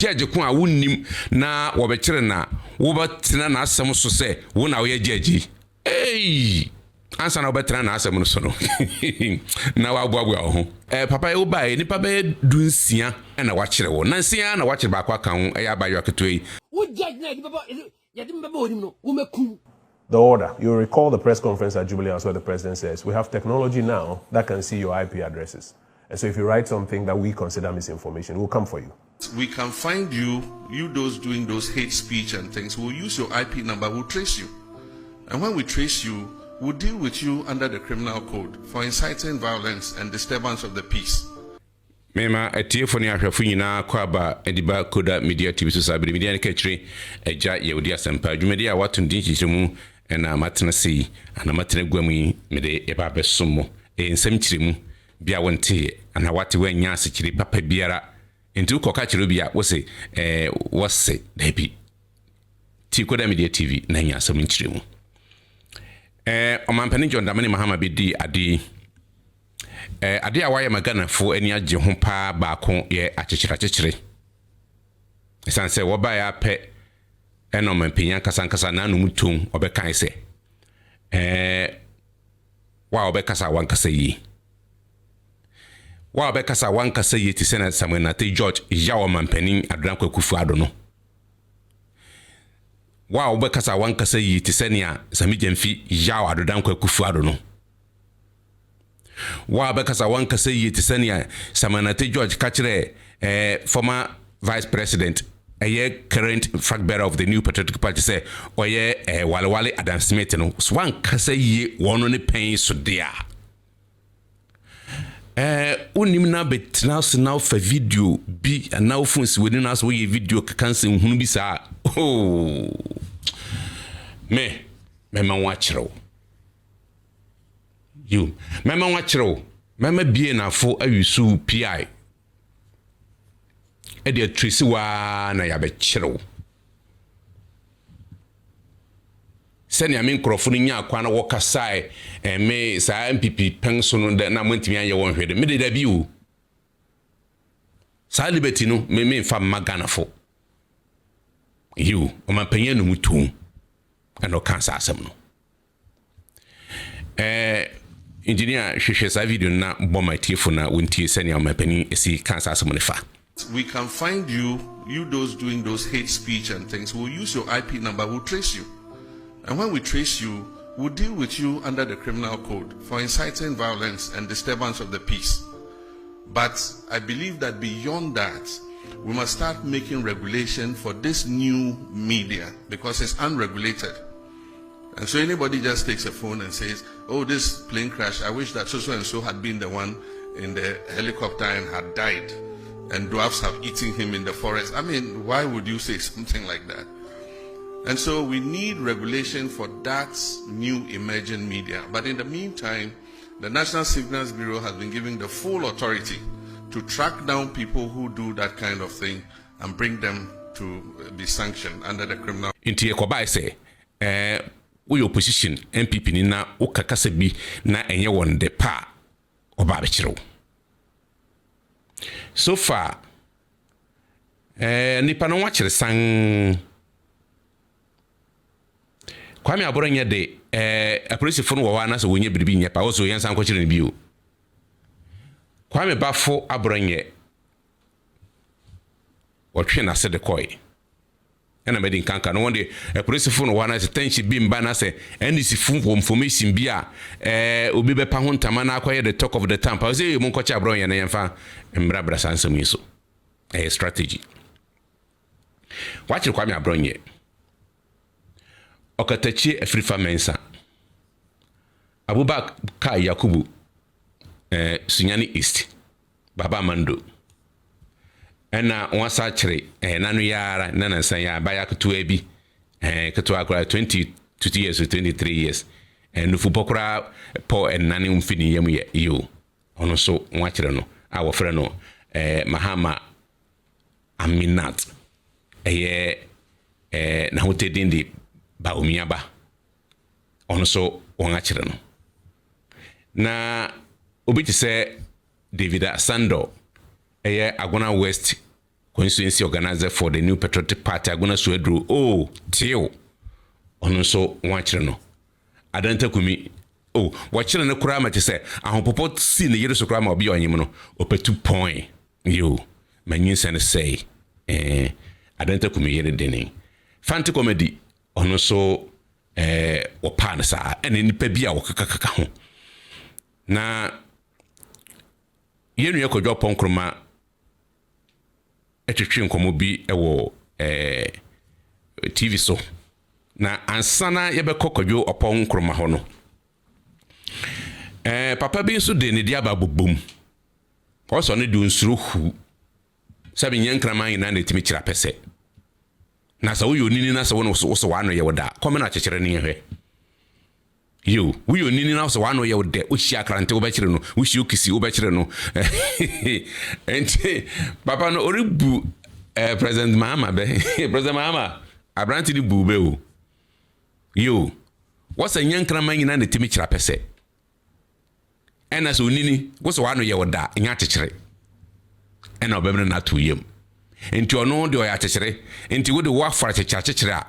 judge ko a wonnim na wo be kire na wo betena na asem so se wo na wo ye judge ansa na wo betena na asem no so no na wa boaboa ho papa wo ba nipa be dunsia na wa kire wo nansia na wa kire ba kwa kan ho ya ba yo ketoi wo judge na nipa ya dim ba wo nim no wo makum. The order. You recall the press conference at Jubilee House where the president says, we have technology now that can see your IP addresses. And so if you write something that we consider misinformation, we'll come for you. We can find you those doing those hate speech and things. We'll use your IP number, we'll trace you. And when we trace you, we'll deal with you under the criminal code for inciting violence and disturbance of the peace. Mema etiefo ni ahwefo nyina kwaba ediba Koda Media TV so sabiri media ne kachire eja yewudi asempa dwumedi a watundin chichiremu na matena sei ana matena guamu mede eba besomo ensem chiremu bia wonte ana wate wanya asekire papa biara nti ko ka chiro bia wose wose debi ti Koda Media TV na nya asem chiremu omampani John Damani Mahama bidi adi ade a waye magana fo ani agye ho pa baako ye akyekyerakyekyere esanse wo ba ya pe eno mampenya kasankasa na no mutum obekan se wa obekasa wankasa yi wa obekasa wankasa yi ti sena Samuel Nate George yawo mampanin Adodan Kwakufu Ado no wa obekasa wankasa yi ti sena Sami Jemfi yawo Adodan Kwakufu Ado no wa bekasa wankasa yi ti senia Samuel Nate George kachire former vice president current flag bearer of the New Patriotic Party say oye Wale Adam Smith no so wankasa yi wono ne pen so dia unim na betna so na fa video bi na phone si woni na so ye video kanse hunu bi sa me man wa kire you mama wachiro mama bie na fo awisu PI e de trisi wa na ya be kiro sani amin krofo nya akwa na wokasai me sa MPP penso no na montimi anye won hwede me de da bi o sa liberty no me fa magana fo you o man panya no mutum ano kansa asem no engineer hwehwe sa video na bomba tiefo na wontie sani amapani esi kansa asomnefa. We can find you those doing those hate speech and things. We'll use your IP number, we'll trace you. And when we trace you, we'll deal with you under the criminal code for inciting violence and disturbance of the peace. But I believe that beyond that, we must start making regulation for this new media because it's unregulated. And so anybody just takes a phone and says, oh, this plane crash, I wish that so and so had been the one in the helicopter and had died, and dwarfs have eaten him in the forest. I mean, why would you say something like that? And so we need regulation for that new emerging media. But in the meantime, the National Signals Bureau has been given the full authority to track down people who do that kind of thing and bring them to be sanctioned under the criminal. Inti ekoba say we opposition MPP ni na ukakasa bi na enye wonde pa oba bekiro. So far nipa no wachire san Kwame Aboranya de apolice fo no wo na so wonye biribi nya pa wo so yensan ko kire ne bi o. Kwame Bafo Aboranya wotwe na se de koi ena medin kanka no wonde police fo no wana se tenchi bi mba na se NDC fo information bi a obi be pa ho ntama na akoye the talk of the town pa say mu nkocha Aboranya na yemfa mbrabra sansam yiso strategy watch Kwame Aboranya okatachi Afrifa Mensa Abubakar Yakubu Sunyani East Baba Mando ena wasa kire nanu yara nana san ya baya kutu abi kutu akura 22 years or 23 years nufu pokura po nani umfini yemu ye yo ono so nwa kire no a wo frɛ no Mahama Aminat na hotedin di ba omiaba ono so won kire no na obi ti sɛ David Asando Agona West constituency organizer for the New Patriotic Party agona so edru oh tio ono so wankyere no adanta kumi oh wakyere ne kura ma te ahopopo si ne yere so kura ma obi onyim no opetu point yo manyin sen say adanta kumi yere deni fanti comedy ono so opa na sa ene nipa bia wokakaka ho na yenu yakodwo ponkroma etwetwe nkomo bi ewo TV so na ansana yebekọ kodwo oponkroma ho no papa bi nso de ne dia ba bobom oso ne du nsuro hu sabi nyankrama ina na etimi kira pese na sa wo nini na sa wo so wano ye woda kome na chekere ne hwe yo wo nini na so wano ye woda o hia krante wo bekire no wo hia okisi wo bekire no enti papa no oribu president mama be president mama abranti di bube o yo wasa nyankrama ina na etimi kira pese ena so nini wo so wano ye woda nya chekere ena obemne na to yem enti ono de oya chekere enti wo de wo afara chekere a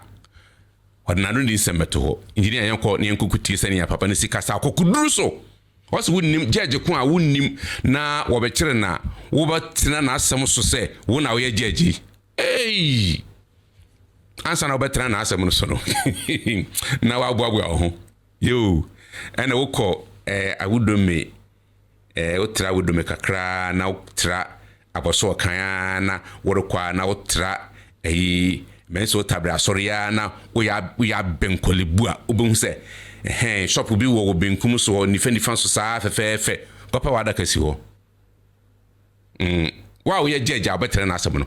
odnano ndi sembeto ho engineer yanko ne yankukuti sani ya papa ne sikasa akokuduru so wose wonnim jeje ko a wonnim na wo be kire na wo batina na asem so se wo na wo ye jeje ansa na wo batina na asem no so no na wa boaboa ho yo ena wo ko awudome otra awudome kakra na otra aboso kan na worokwa na otra menso tabra soria na oya benkolebua obehun se shop bi wo benkum so nifa so sa fefefe papa wada kasi ho wa wo ye jeje abetre na asem no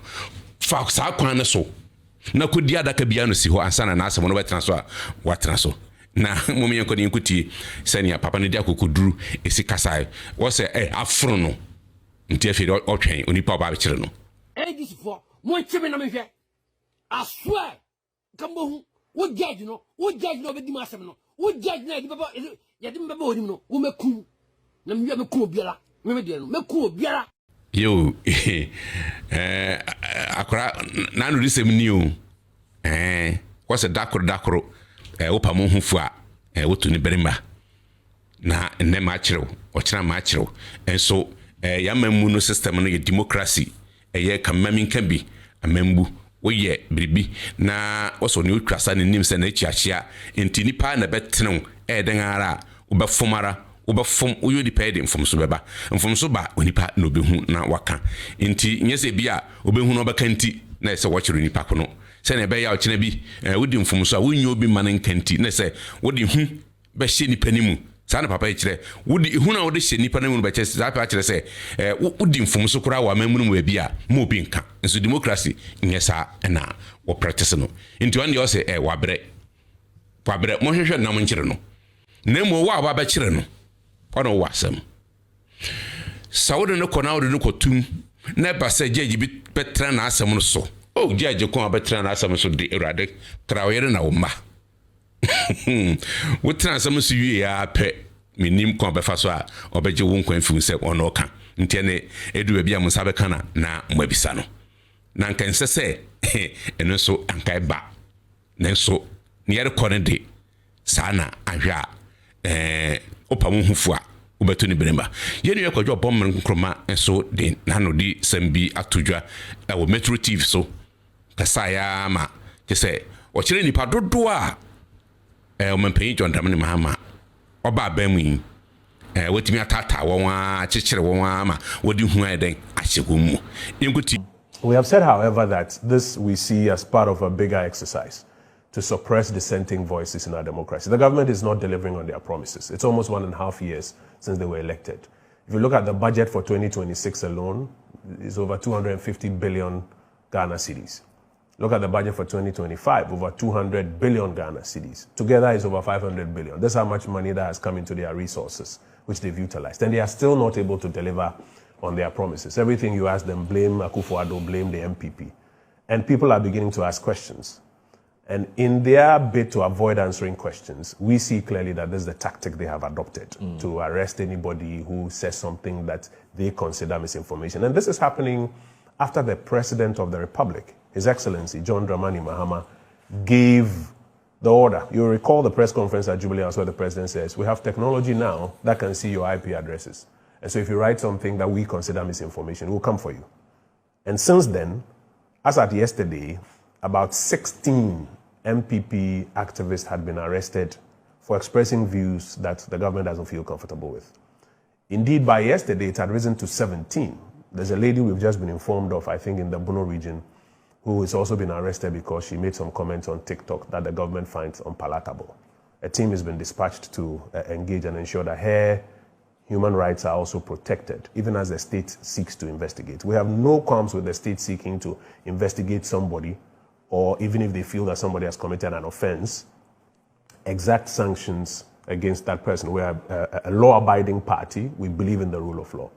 fa sa kwan ne so na kodi adaka bia no si ho ansana na asem no betra so a watra so na momi yanko ni nkuti sania papa ne dia kokoduru esi kasai wo se afro no nti afi otwen onipa ba bekire no this for mo chebe na me hwe I swear kambo wo judge no be di masem no wo judge na di baba ya di baba onim no wo meku na me meku obiara me de no meku obiara yo akora na no disem ni o what's a dakoro opa mo hufu a wotu ni berima na ne ma kire o kira ma kire enso ya mamu no system no ye democracy ye kamamin kan bi amambu woyɛ bribi na oso ne otwasa ne nim se na chiachia enti nipa na betenu den ara wobɛfomara wobɛfom woyɛ nipa de mfomso beba mfomso ba onipa na obehu na waka enti nyese bia obehu na obɛka nti na se wɔkyere nipa ko no se na ɛbɛya ɔkyena bi wodi mfomso a wonyi obi manen kanti na se wodi hu bɛhye nipa nimu sana papa yire wodi hu na wodi hye nipa na mu bɛkyɛ sa papa kyerɛ se wodi mfomso kora wa mamunu mu bia mo bi nka nso democracy nyesa na wo practice no nti wan de ose wabre mo hwehwɛ na mo nkyere no na mo wa ba kyerɛ no ɔno wasam sawode no kɔ na wode no kɔtum na ba sɛ jeje bi betra na asɛm no so o jeje ko betra na asɛm so de erade trawere na wo ma wo transam so wie ya pɛ minim ko befa so a obegye wo nkwan fi se ono ka ntene edu bia mo sabe kana na mwabisa no na nka nsese eno so anka ba na so ne yere kɔ ne de sana ahwa opa mo hufu a obeto ni beremba yenu yakɔdwo bom nkroma enso de na no di sambi atodwa wo Metro TV so kasa ya ma te se o kire nipa dodo a o mempanyi John Dramani Mahama oba abamu yi wetimi atata won a chekere won ama wodi hu eden ahyegum inkuti. We have said, however, that this we see as part of a bigger exercise to suppress dissenting voices in our democracy. The government is not delivering on their promises. It's almost 1.5 years since they were elected. If you look at the budget for 2026 alone, it's over 250 billion Ghana cedis. Look at the budget for 2025, over 200 billion Ghana cedis. Together is over 500 billion. That's how much money that has come into their resources, which they've utilized. And they are still not able to deliver on their promises. Everything you ask them, blame Akufo-Addo, blame the MPP. And people are beginning to ask questions. And in their bid to avoid answering questions, we see clearly that this is the tactic they have adopted to arrest anybody who says something that they consider misinformation. And this is happening after the President of the Republic, His Excellency John Dramani Mahama, gave the order. You'll recall the press conference at Jubilee House where the President says, we have technology now that can see your IP addresses. And so if you write something that we consider misinformation, we'll come for you. And since then, as at yesterday, about 16 MPP activists had been arrested for expressing views that the government doesn't feel comfortable with. Indeed, by yesterday, it had risen to 17. There's a lady we've just been informed of, I think, in the Bono region, who has also been arrested because she made some comments on TikTok that the government finds unpalatable. A team has been dispatched to engage and ensure that her human rights are also protected, even as the state seeks to investigate. We have no qualms with the state seeking to investigate somebody, or even if they feel that somebody has committed an offense, exact sanctions against that person. We are a law-abiding party. We believe in the rule of law.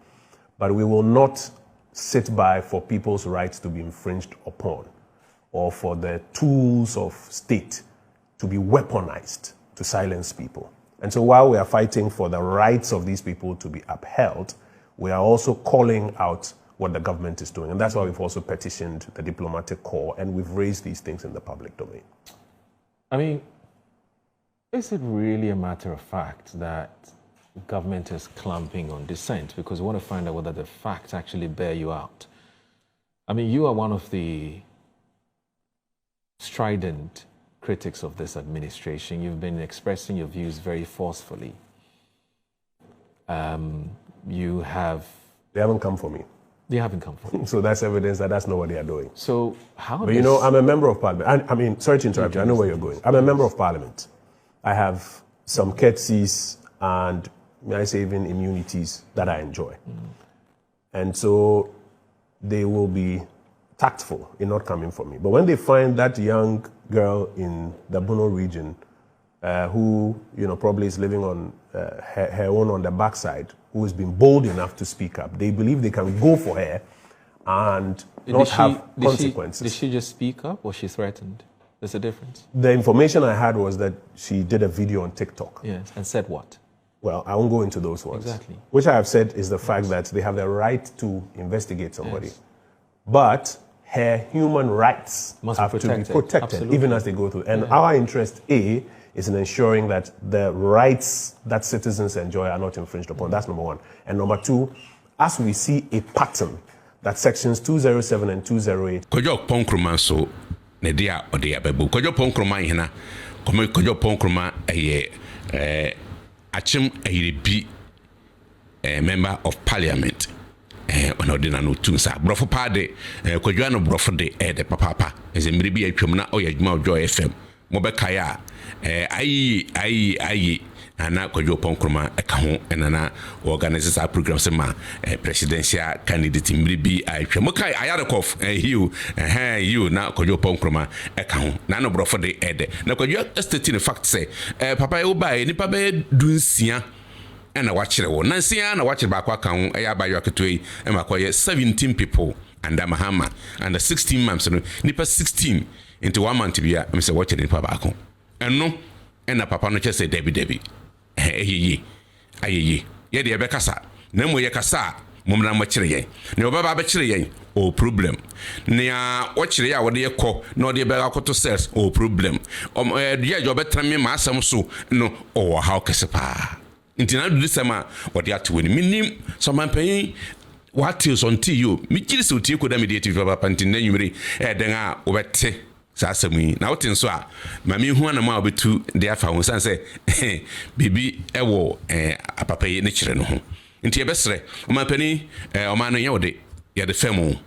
But we will not sit by for people's rights to be infringed upon, or for the tools of state to be weaponized to silence people. And so while we are fighting for the rights of these people to be upheld, we are also calling out what the government is doing. And that's why we've also petitioned the diplomatic corps, and we've raised these things in the public domain. I mean, is it really a matter of fact that government is clamping on dissent? Because we want to find out whether the facts actually bear you out. I mean, you are one of the strident critics of this administration. You've been expressing your views very forcefully. You have... They haven't come for me. They haven't come for me. So that's evidence that that's not what they are doing. So how... But you know, I'm a member of parliament. I mean, sorry to interrupt you. I know where you're going. I'm a member of parliament. I have some courtesies and, may I say, even immunities that I enjoy. And so they will be tactful in not coming for me. But when they find that young girl in the Bono region who, you know, probably is living on her own on the backside, who has been bold enough to speak up, they believe they can go for her and not have consequences. Did she just speak up, or she threatened? There's a difference. The information I had was that she did a video on TikTok. Yes, and said what? Well, I won't go into those ones. Exactly. Which I have said is the fact that they have the right to investigate somebody. Yes. But her human rights Must have be to be protected. protected, Absolutely. even as they go through. And our interest, A, is in ensuring that the rights that citizens enjoy are not infringed upon. That's number one. And number two, as we see a pattern that sections 207 and 208... Kojo Ponkruma so Nedia Odia Bebu. Kojo Ponkruma hina. Kojo Ponkruma Achim Ayiribi member of parliament. On ordinary tunsa. Brofo pade Kojo no brofo de papa. Is a mribi atwam na oyadwuma Joy FM. Mobekaya ayi ana Kojo Ponkruma eka ho enana organize our program sema presidential candidate mribi atwam kai ayarekof you na Kojo Ponkruma eka ho na no brofo de ede na Kojo estate in fact say papa e obae nipa be dunsia na wachire wo nansia na wachire ba kwa kan ho ya ba yo aketoi e makoye 17 people and Mahama and the 16 months no nipa 16 into 1 month bia me say wachire nipa ba ko eno na papa no chese debi ayeye ye de be kasa na mo ye kasa mo mna mo kire yen na obaba ba kire yen o problem na wachire ya wode ye kɔ na wode be akoto cells o problem ye jo betra me ma asem so no o how kesepa intina do sema wode atweni minim so manpan what is on you mi kiri se otie Koda Media TV papa ntina nwumere den a wobete sasamu na wotin so a mami hu ana ma obetu de afa ho san se bibi ewo apapa ye ne kire no ho nti e besre o mapani o ma no ye wode ye de femu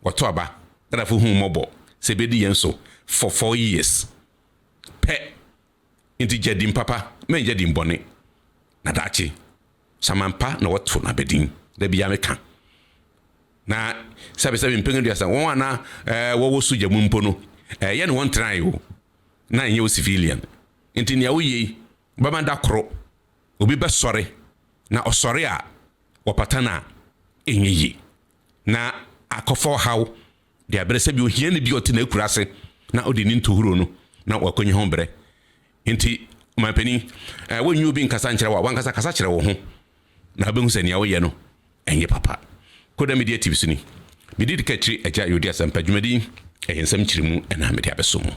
woto aba kada fu hu mobo se bedi yen so for 4 years pe nti jadim papa men jadim bone na dachi samampa na woto na bedin da biya meka na sabe mpengu dia san won ana wo su jamu mpo no ye no won try wo na ye wo civilian nti ne wo yi baba da kro obi be sore na osore a wopatana enyi na akofo haw dia berese bi ohia ne bi oti na akurase na odi ni ntohuro no na wakonyi ho bre nti mapani wo nyu bi nkasa nkyere wa wankasa kasa kyere wo ho na be hu se ne wo ye no enye papa Koda Media TV suni mede de ka kyiri agya yɛwodi asɛmpa dwumadi ɛyɛ nsɛm kyerɛ mu ɛna mede abɛso mu